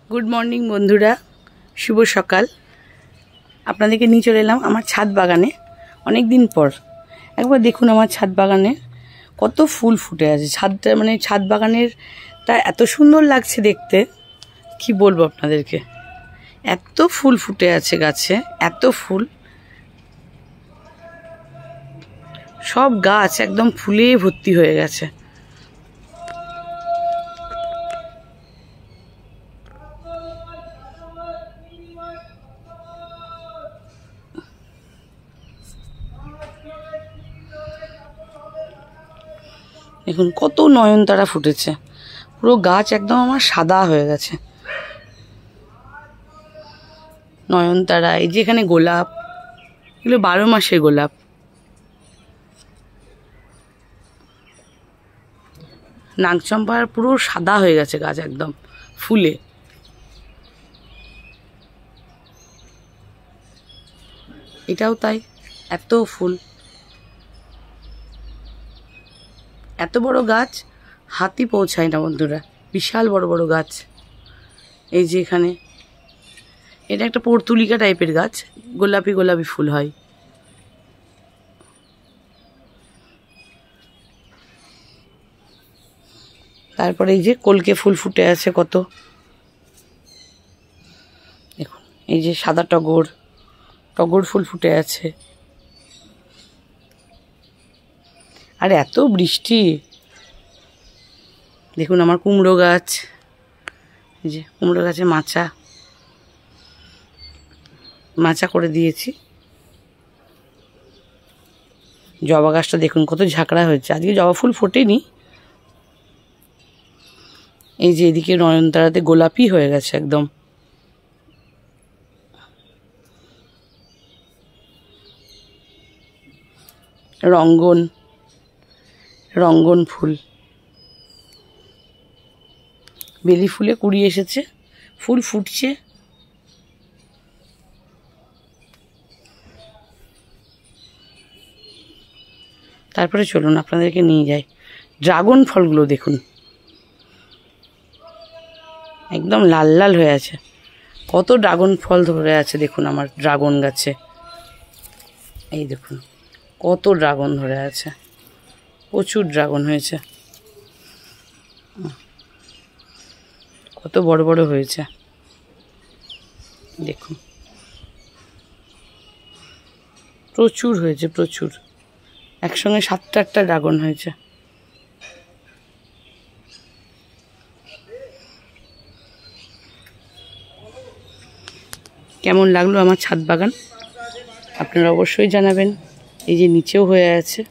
Good morning बंधुरा शुभ सकाल आपनादेरके निये चले एलाम आमार छाद बागाने अनेक दिन पर एकबार देखुन आमार छाद बागाने कत फुल फुटे आछे। छादटा माने छाद बागानेरटा एत सुंदर लागछे देखते कि बोलबो आपनादेरके। एत फुल फुटे आछे गाছে, एत फुल सब गाछ एकदम फुले भर्ती हये गेছে। देखুন কত নয়নতারা ফুটেছে, পুরো গাছ একদম আমার সাদা হয়ে গেছে। নয়নতারা, এই যে এখানে গোলাপ, এগুলো 12 মাসের গোলাপ। নাগচম্পার পুরো সাদা হয়ে গেছে গাছ একদম ফুলে। এটাও তাই, এত ফুল, এত বড় গাছ হাতি পৌঁছায় না বন্ধুরা, বিশাল বড় বড় গাছ। এই যে এখানে এটা একটা পর্তুলিকা টাইপের গাছ, গোলাপি গোলাপি ফুল হয়। তারপরে এই যে কলকে ফুল ফুটে আছে কত, দেখুন এই যে সাদা টগর, টগর ফুল ফুটে আছে। আর এত বৃষ্টি, দেখুন আমার কুমড়ো গাছ, এই যে কুমড়ো গাছে মাচা মাচা করে দিয়েছি। জবা গাছটা দেখুন কত ঝাঁকড়া হয়েছে, আজকে জবা ফুল ফোটেনি। এই যে এদিকে নয়নতারাতে গোলাপি হয়ে গেছে একদম। রঙ্গন, রঙ্গন ফুল, বেলি ফুলে কুড়ি এসেছে, ফুল ফুটছে। তারপরে চলুন আপনাদেরকে নিয়ে যাই ড্রাগন ফলগুলো। দেখুন একদম লাল লাল হয়ে আছে, কত ড্রাগন ফল ধরে আছে দেখুন আমার ড্রাগন গাছে। এই দেখুন কত ড্রাগন ধরে আছে, প্রচুর ড্রাগন হয়েছে, কত বড় বড় হয়েছে দেখুন, প্রচুর হয়েছে প্রচুর, একসঙ্গে 7-8টা ড্রাগন হয়েছে। কেমন লাগলো আমার ছাদ বাগান আপনারা অবশ্যই জানাবেন। এই যে নিচেও হয়ে আছে।